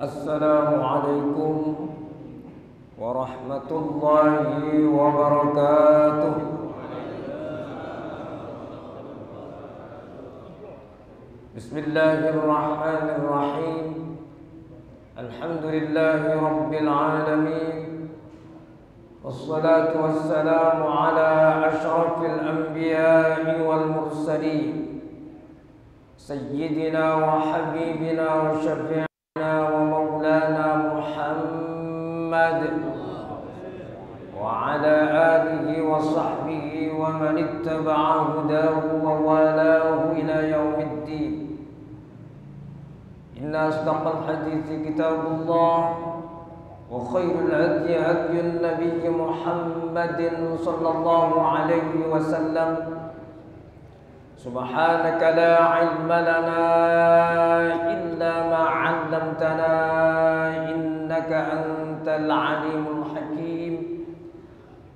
Assalamualaikum warahmatullahi wabarakatuh. Bismillahirrahmanirrahim. Alhamdulillahi rabbil alamin. Wassalatu wassalamu ala ashrafil anbiya'i wal mursalin, sayyidina wa habibina wa syafi'ina wa maulana Muhammad wa ala alihi wa sahbihi wa man ittaba'a hudahu wa walahu ila yaumiddin. Inna asdaqal hadithi kitabullah wa khairul hadi hadiyun nabiyyi Muhammadin sallallahu alaihi wasallam. Subhanaka la ilma lana illa ma 'allamtana innaka antal alimul hakim.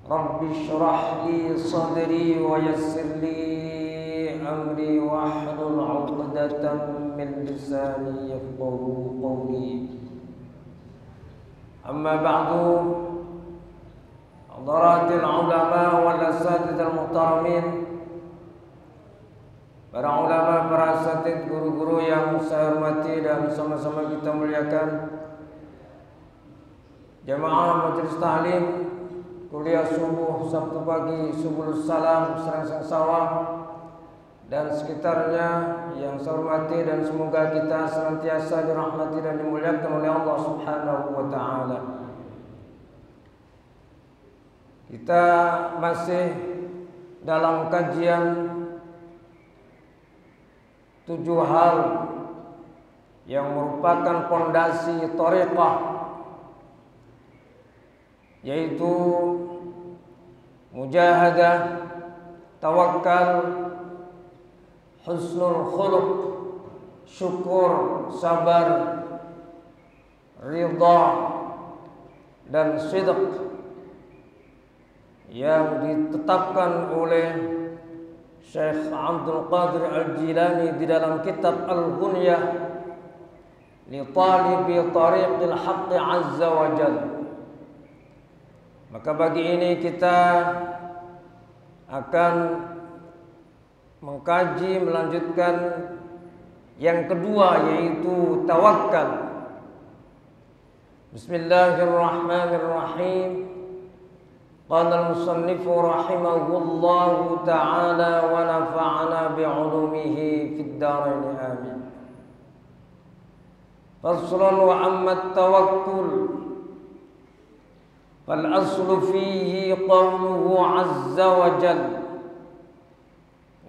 Rabbi shrah li sadri wa yassir li amri wahlul 'uqdatam min lisani yafqahu qawli. Amma ba'du, hadaratil ulama wal asatidzal muhtaramin, para ulama, para asatidz, guru-guru yang saya hormati dan sama-sama kita muliakan, jamaah majelis taklim kuliah subuh Sabtu pagi Subulus Salam Serangsang Sawah dan sekitarnya yang saya hormati, dan semoga kita senantiasa dirahmati dan dimuliakan oleh Allah Subhanahu wa taala. Kita masih dalam kajian 7 hal yang merupakan pondasi thariqah, yaitu mujahadah, tawakal, husnul khuluq, syukur, sabar, ridha, dan sidq, yang ditetapkan oleh Syekh Abdul Qadir Al-Jilani di dalam kitab Al-Ghunyah li talibi tariqil haqqi azza wa jalla. Maka bagi ini kita akan mengkaji, melanjutkan yang kedua, yaitu tawakal. Bismillahirrahmanirrahim. Qala al-musannifu rahimahullahu ta'ala wa nafa'ana bi'ulumihi fid dharain amin. Faslun wa amma at-tawakkul fal aslu fihi qawluhu azza wa jalla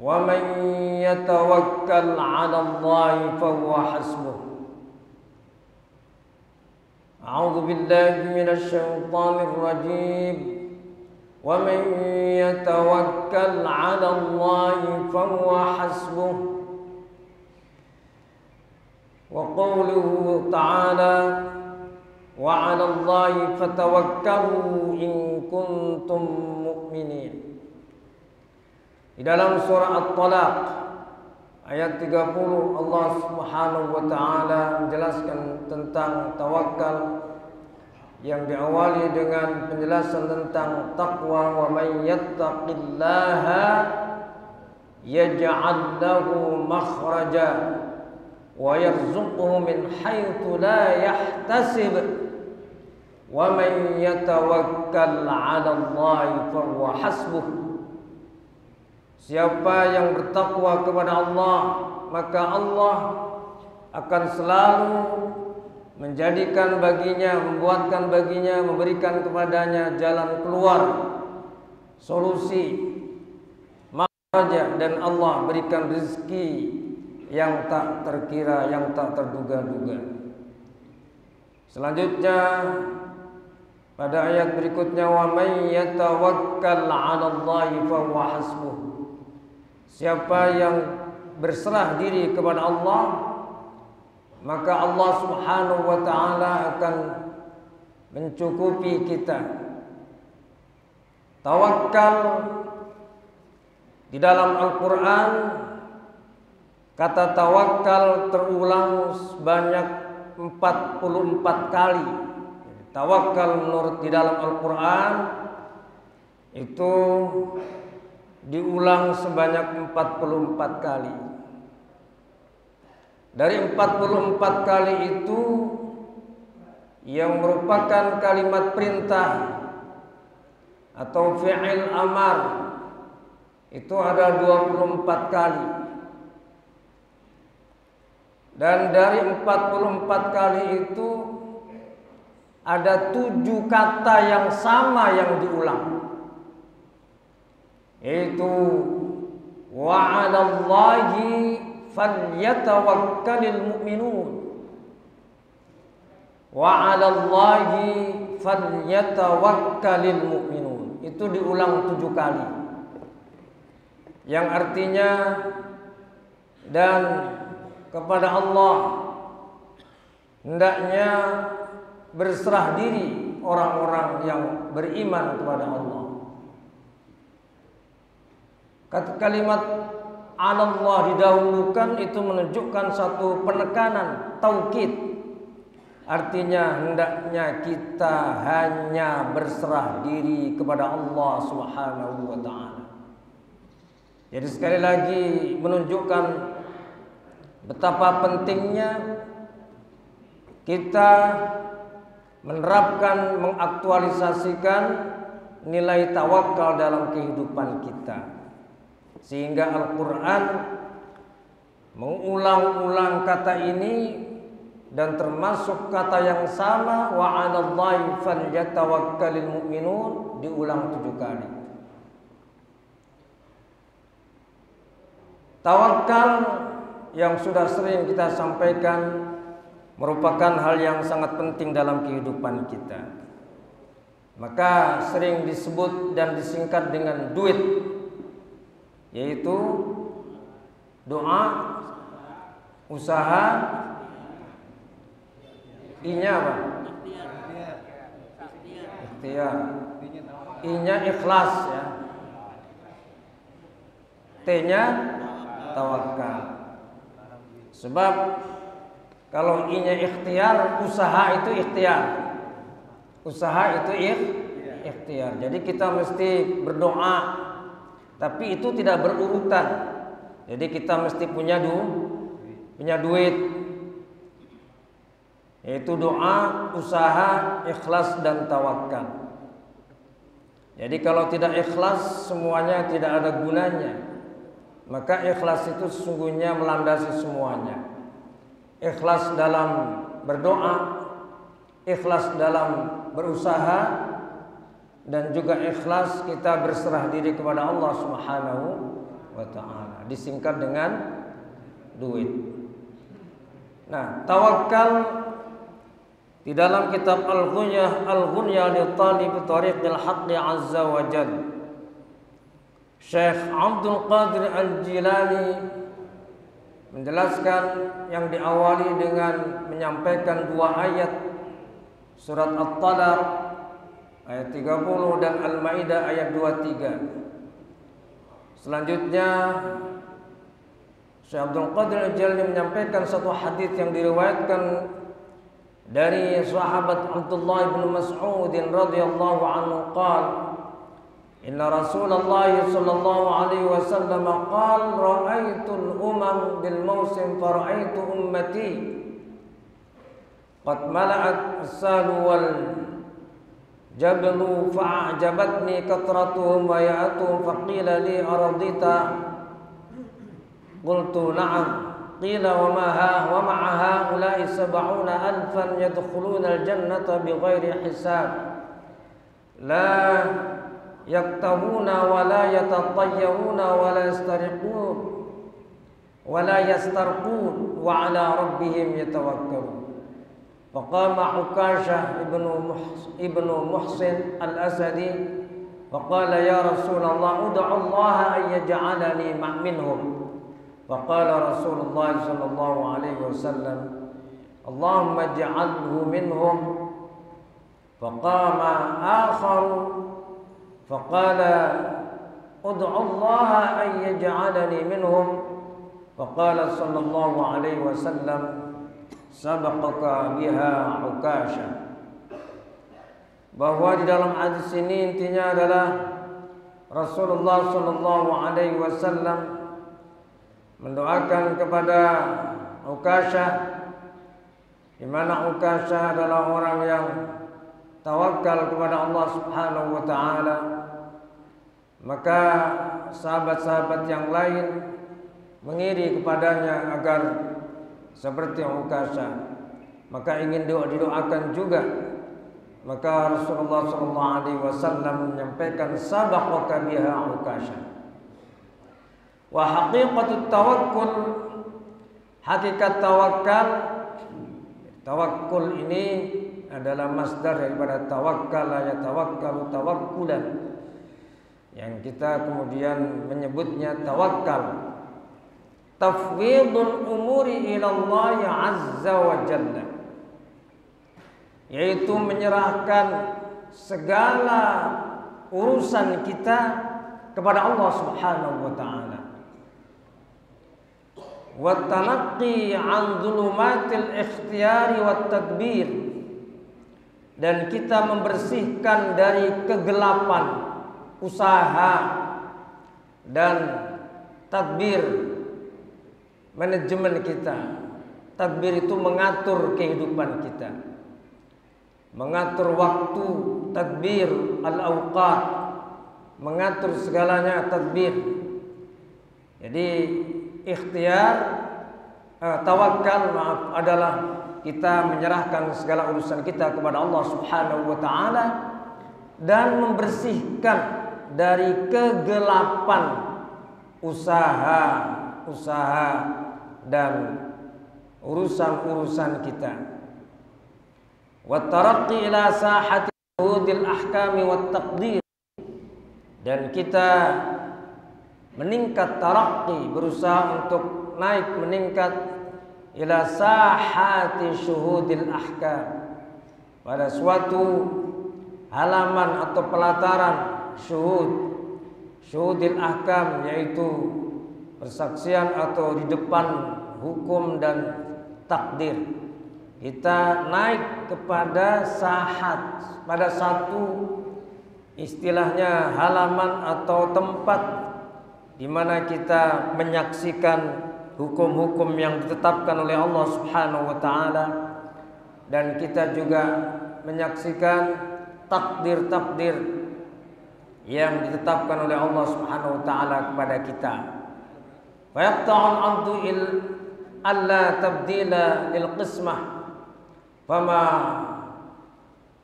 wa man yatawakkal 'ala Allahi fa huwa hasbuh. A'udzu billahi minasy syaithanir rajim. Wa man yatawakkal 'ala Allahi fa huwa hasbuh. Wa qawluhu ta'ala wa 'ala Allahi fatawakkalu in kuntum mu'minin. Di dalam surah At-Talaq ayat 30, Allah Subhanahu wa taala menjelaskan tentang tawakal, yang diawali dengan penjelasan tentang taqwa. Wa may yattaqillaha yaj'al lahu makhraja wa yarzuqhu min haitsu la yahtasib wa man yatawakkal 'ala Allahi fa huwa hasbuh. Siapa yang bertakwa kepada Allah, maka Allah akan selalu menjadikan baginya, membuatkan baginya, memberikan kepadanya jalan keluar, solusi, makhraja, dan Allah berikan rezeki yang tak terkira, yang tak terduga-duga. Selanjutnya pada ayat berikutnya, wa may yatawakkal 'ala Allahi fa huwa hasbuh. Siapa yang berserah diri kepada Allah, maka Allah Subhanahu wa taala akan mencukupi kita. Tawakal di dalam Al-Qur'an, kata tawakal terulang sebanyak 44 kali. Tawakal menurut di dalam Al-Quran itu diulang sebanyak 44 kali. Dari 44 kali itu yang merupakan kalimat perintah atau fi'il amar itu ada 24 kali. Dan dari 44 kali itu ada 7 kata yang sama yang diulang, yaitu wa 'alallahi falyatawakkalul mu'minun. Wa 'alallahi falyatawakkalul mu'minun. Itu diulang 7 kali. Yang artinya dan kepada Allah hendaknya berserah diri orang-orang yang beriman kepada Allah. Kalimat 'alallah didahulukan itu menunjukkan satu penekanan, taukid. Artinya hendaknya kita hanya berserah diri kepada Allah Subhanahu wa taala. Jadi sekali lagi menunjukkan betapa pentingnya kita menerapkan, mengaktualisasikan nilai tawakal dalam kehidupan kita. Sehingga Al-Quran mengulang-ulang kata ini dan termasuk kata yang sama wa 'alallahi falyatawakkalul mu'minun diulang 7 kali. Tawakal yang sudah sering kita sampaikan merupakan hal yang sangat penting dalam kehidupan kita. Maka sering disebut dan disingkat dengan duit, yaitu doa, usaha, I-nya apa? Ikhtiar. I-nya ikhlas ya. T-nya tawakal. Sebab kalau I-nya ikhtiar, usaha itu ikhtiar. Usaha itu ikhtiar. Jadi kita mesti berdoa, tapi itu tidak berurutan. Jadi kita mesti punya duit. Yaitu doa, usaha, ikhlas dan tawakal. Jadi kalau tidak ikhlas, semuanya tidak ada gunanya. Maka ikhlas itu sesungguhnya melandasi semuanya. Ikhlas dalam berdoa, ikhlas dalam berusaha, dan juga ikhlas kita berserah diri kepada Allah Subhanahu wa taala. Disingkat dengan duit. Nah, tawakal di dalam kitab Al-Ghunya li Talib Tariqil Haqqi Azza wa Jalla, Syekh Abdul Qadir Al-Jilani menjelaskan yang diawali dengan menyampaikan 2 ayat surat At-Talaq ayat 30 dan Al-Maidah ayat 23. Selanjutnya Syekh Abdul Qadir Al-Jilani menyampaikan satu hadis yang diriwayatkan dari sahabat Abdullah bin Mas'ud radhiyallahu anhu qala inna Rasulullah sallallahu alaihi wasallam qala ra'aitul umam bil mawsim fara'aitu ummati qad mala'at as-salu wal jablu fa'ajabatni katratuhum wa ya'atuhum faqila li aradita qultu na'am qila wa ma'a ha'ula'i 70,000 yadkhuluna al-jannata bighairi hisab la yaktahuna wa la yatatayyaruna wa la yastariqun wa la yastarqun wa ala rabbihim yatawakkalun. Faqama Ukashah ibnu Muhsin al-Asadi faqala ya Rasulullah ud'u Allah an yaj'alani minhum. فقال رسول الله صلى الله عليه وسلم اللهم اجعله منهم. فقام آخر فقال ادع الله أن يجعلني منهم. فقال صلى الله عليه وسلم sabaqaka biha Ukasha. Bahwa di dalam hadis ini intinya adalah Rasulullah sallallahu alaihi wasallam mendoakan kepada Ukasha, di mana Ukasha adalah orang yang tawakal kepada Allah Subhanahu wa taala. Maka sahabat-sahabat yang lain mengiri kepadanya agar seperti Ukasha. Maka ingin didoakan juga. Maka Rasulullah SAW menyampaikan sabaqaka biha Ukasha. Wa haqiqatut tawakkul, hakikat tawakal. Tawakkul ini adalah masdar daripada tawakkala yatawakkalu tawakkulan, yang kita kemudian menyebutnya tawakal. Tafwidul umuri ila Allah azza wa jalla, yaitu menyerahkan segala urusan kita kepada Allah Subhanahu wa taala. Wa tanaqqi an dhulumatil ikhtiyari wat tadbir, dan kita membersihkan dari kegelapan usaha dan tadbir, manajemen kita. Tadbir itu mengatur kehidupan kita, mengatur waktu, tadbir al-awqat, mengatur segalanya tadbir. Jadi ikhtiar, tawakal adalah kita menyerahkan segala urusan kita kepada Allah Subhanahu wa taala dan membersihkan dari kegelapan usaha dan urusan-urusan kita. Wa taraqqi ila sahati hudil ahkami wat taqdir, dan kita meningkat tarakki, berusaha untuk naik meningkat ila sahati syuhudil ahkam, pada suatu halaman atau pelataran syuhudil ahkam, yaitu persaksian atau di depan hukum dan takdir. Kita naik kepada sahat, pada satu istilahnya halaman atau tempat di mana kita menyaksikan hukum-hukum yang ditetapkan oleh Allah Subhanahu wa taala, dan kita juga menyaksikan takdir-takdir yang ditetapkan oleh Allah Subhanahu wa taala kepada kita. Wa yaqta'ul 'abdu alla tabdila lil qismah, fama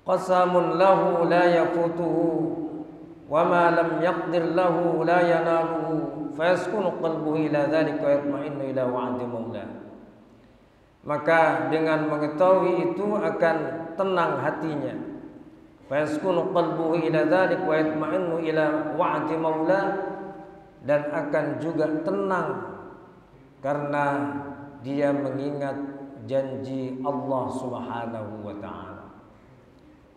qasamun lahu la yafutuhu wa ma lam yaqdir lahu la yanaluhu fayaskunu qalbuhu ila dzalika wa yatma'innu ila wa'di maula. Maka dengan mengetahui itu akan tenang hatinya. Fayaskunu qalbuhu ila dzalika wa yatma'innu ila wa'di maula, dan akan juga tenang karena dia mengingat janji Allah Subhanahu wa taala,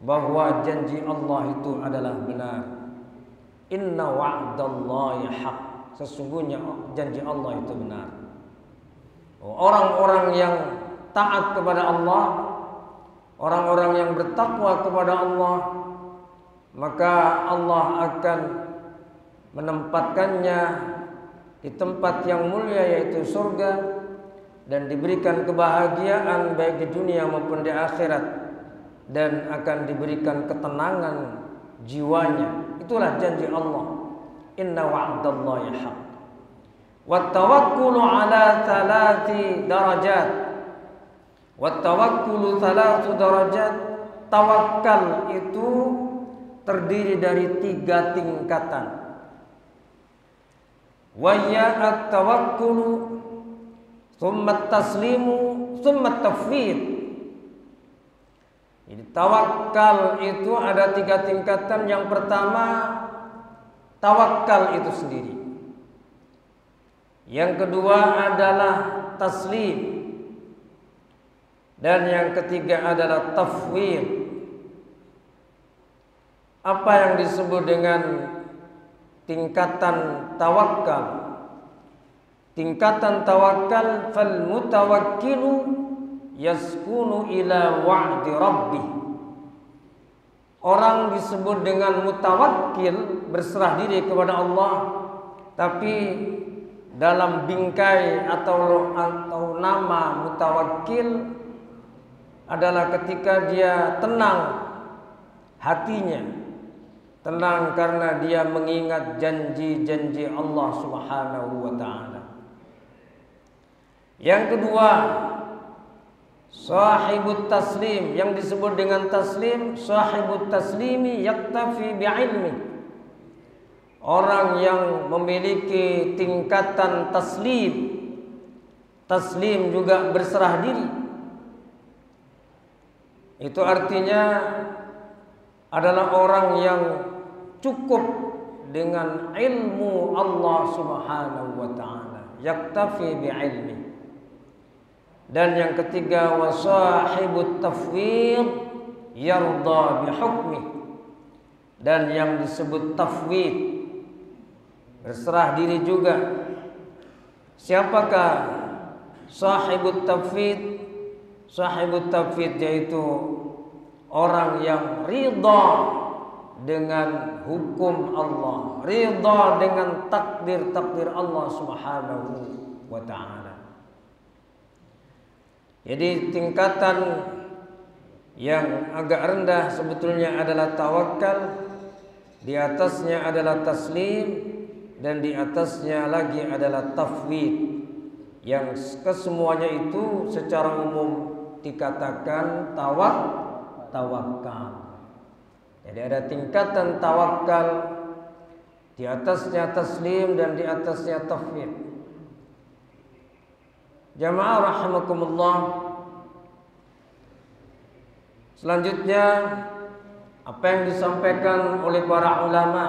bahwa janji Allah itu adalah benar. Inna wa'dallahi haq, sesungguhnya janji Allah itu benar. Orang-orang yang taat kepada Allah, orang-orang yang bertakwa kepada Allah, maka Allah akan menempatkannya di tempat yang mulia, yaitu surga, dan diberikan kebahagiaan baik di dunia maupun di akhirat, dan akan diberikan ketenangan jiwanya. Itulah janji Allah. Inna wa'dallahi haq. Wat tawakkulu ala thalathi darajat. Wat tawakkulu thalathu darajat. Tawakal itu terdiri dari 3 tingkatan. Wa ya at-tawakkulu, thumma at-taslimu, thumma at-tafwid. Jadi tawakal itu ada 3 tingkatan. Yang pertama, tawakal itu sendiri. Yang kedua adalah taslim, dan yang ketiga adalah tafwid. Apa yang disebut dengan tingkatan tawakal? Tingkatan tawakal, fal mutawakkilu yaskunu ila wa'di rabbih. Orang disebut dengan mutawakkil, berserah diri kepada Allah, tapi dalam bingkai atau nama mutawakkil adalah ketika dia tenang hatinya, tenang karena dia mengingat janji-janji Allah Subhanahu wa taala. Yang kedua, sahibut taslim. Yang disebut dengan taslim, sahibut taslimi yaktafi bi'ilmi. Orang yang memiliki tingkatan taslim. Taslim juga berserah diri. Itu artinya adalah orang yang cukup dengan ilmu Allah Subhanahu wa taala. Yaktafi bi'ilmi. Dan yang ketiga, wasahibut tafwid yarda bihukmi. Dan yang disebut tafwid, berserah diri juga. Siapakah sahibut tafwid? Sahibut tafwid yaitu orang yang ridha dengan hukum Allah, ridha dengan takdir-takdir Allah Subhanahu wa taala. Jadi tingkatan yang agak rendah sebetulnya adalah tawakal, di atasnya adalah taslim, dan di atasnya lagi adalah tafwid. Yang kesemuanya itu secara umum dikatakan tawakal. Jadi ada tingkatan tawakal, di atasnya taslim, dan di atasnya tafwid. Jamaah rahimakumullah. Selanjutnya, apa yang disampaikan oleh para ulama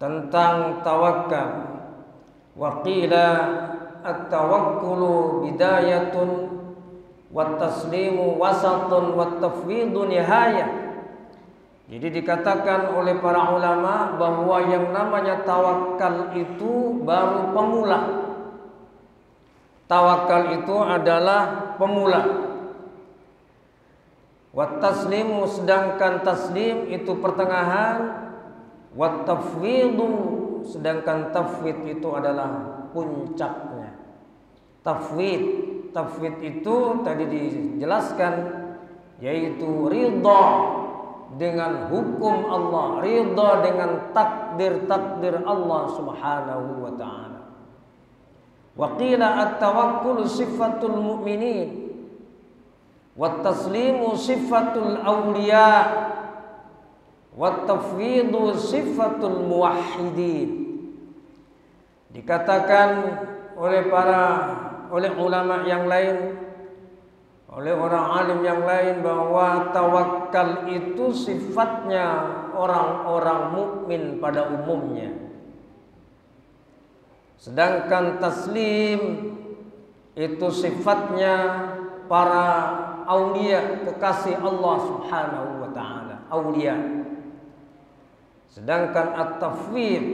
tentang tawakal. Wa qila at-tawakkulu bidayatun wat taslimu wasatun wat tafwidu nihayah. Jadi dikatakan oleh para ulama bahwa yang namanya tawakal itu baru pemula. Tawakal itu adalah pemula. Wat taslimu, sedangkan taslim itu pertengahan. Wat tafwidu, sedangkan tafwid itu adalah puncaknya. Tafwid itu tadi dijelaskan, yaitu ridha dengan hukum Allah, ridha dengan takdir-takdir Allah Subhanahu wa taala. Wa qila at-tawakkulu sifatul mu'minin wat taslimu sifatul awliya wat tafwidu sifatul muwahhidin. Dikatakan oleh ulama yang lain, oleh orang alim yang lain, bahwa tawakal itu sifatnya orang-orang mukmin pada umumnya. Sedangkan taslim itu sifatnya para aulia, kekasih Allah Subhanahu wa taala, aulia. Sedangkan at-tafwid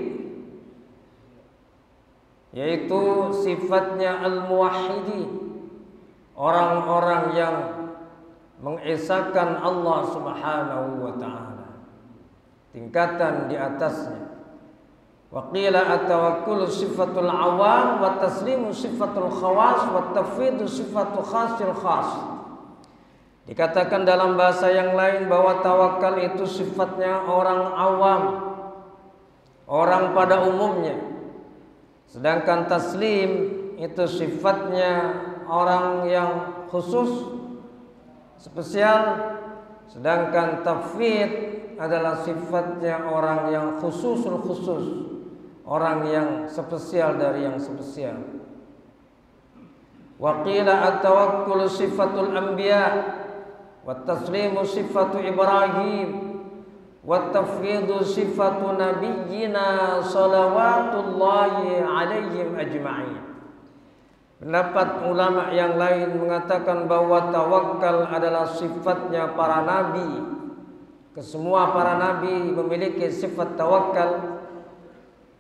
yaitu sifatnya al-muwahhidin, orang-orang yang mengesahkan Allah Subhanahu wa taala, tingkatan di atasnya. Wa qila at-tawakkulu sifatul awam wa taslimu sifatul khawas wa tafwidu sifatul khasil khas. Dikatakan dalam bahasa yang lain bahwa tawakal itu sifatnya orang awam, orang pada umumnya. Sedangkan taslim itu sifatnya orang yang khusus, spesial. Sedangkan tafwid adalah sifatnya orang yang khususul khusus, orang yang spesial dari yang spesial. Wa qila at-tawakkulu sifatul anbiya wat taslimu sifatu Ibrahim wat tafwidu sifatu nabiyyina salawatullahi alaihim ajma'in. Pendapat ulama yang lain mengatakan bahwa tawakal adalah sifatnya para nabi. Kesemua para nabi memiliki sifat tawakal.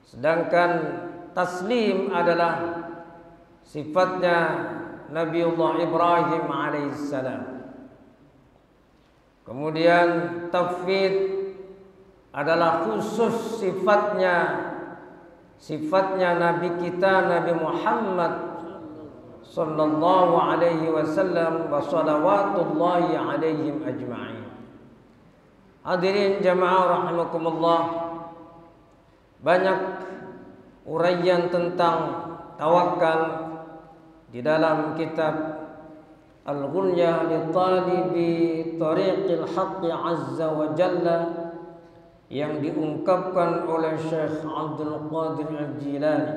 Sedangkan taslim adalah sifatnya Nabiullah Ibrahim alaihissalam. Kemudian tauhid adalah khusus sifatnya Nabi kita Nabi Muhammad sallallahu alaihi wasallam wa salawatullahi alaihim ajma'in. Hadirin jamaah rahimakumullah, banyak uraian tentang tawakal di dalam kitab Al-Ghunyah li Talibi Tariqil Haqqi Azza wa Jalla yang diungkapkan oleh Syekh Abdul Qadir Al-Jilani.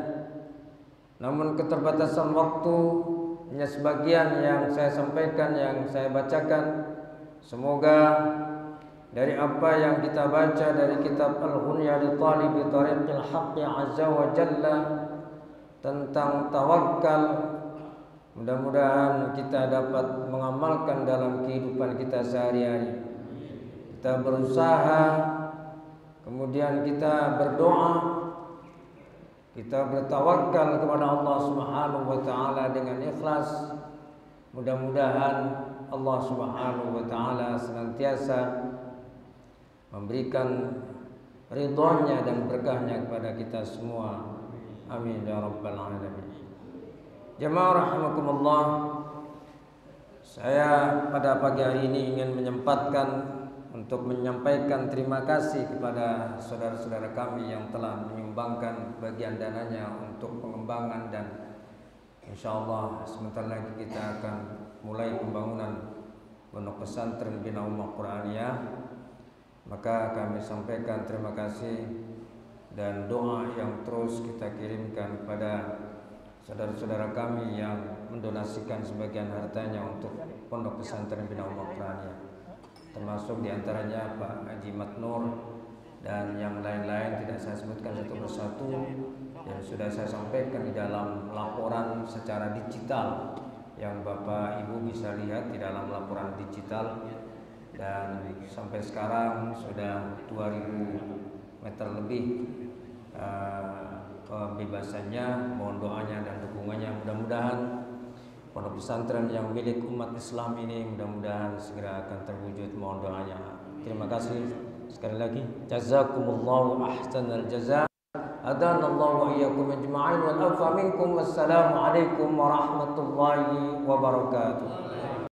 Namun keterbatasan waktu, hanya sebagian yang saya sampaikan, yang saya bacakan. Semoga dari apa yang kita baca dari kitab Al-Ghunyah li Talibi Tariqil Haqqi Azza wa Jalla tentang tawakal, mudah-mudahan kita dapat mengamalkan dalam kehidupan kita sehari-hari. Kita berusaha, kemudian kita berdoa, kita bertawakal kepada Allah Subhanahu wa taala dengan ikhlas. Mudah-mudahan Allah Subhanahu wa taala senantiasa memberikan ridhonya dan berkahnya kepada kita semua. Amin ya rabbal alamin. Jemaah rahimakumullah, saya pada pagi hari ini ingin menyempatkan untuk menyampaikan terima kasih kepada saudara-saudara kami yang telah menyumbangkan bagian dananya untuk pengembangan, dan insyaallah sebentar lagi kita akan mulai pembangunan pondok pesantren Bina Ummah Quraniyah. Maka kami sampaikan terima kasih dan doa yang terus kita kirimkan kepada saudara-saudara kami yang mendonasikan sebagian hartanya untuk pondok pesantren Bina Ummah Quraniyah, termasuk diantaranya Pak Haji Matnur dan yang lain-lain tidak saya sebutkan satu persatu, dan sudah saya sampaikan di dalam laporan secara digital yang Bapak Ibu bisa lihat di dalam laporan digital. Dan sampai sekarang sudah 2000 meter lebih kebebasannya. Mohon doanya dan dukungannya, mudah-mudahan pondok pesantren yang milik umat Islam ini mudah-mudahan segera akan terwujud. Mohon doanya. Terima kasih sekali lagi. Jazakumullahu ahsanal jazaa. Adanallahu wa iyyakum ajma'in wal afa minkum. Wassalamu alaikum warahmatullahi wabarakatuh.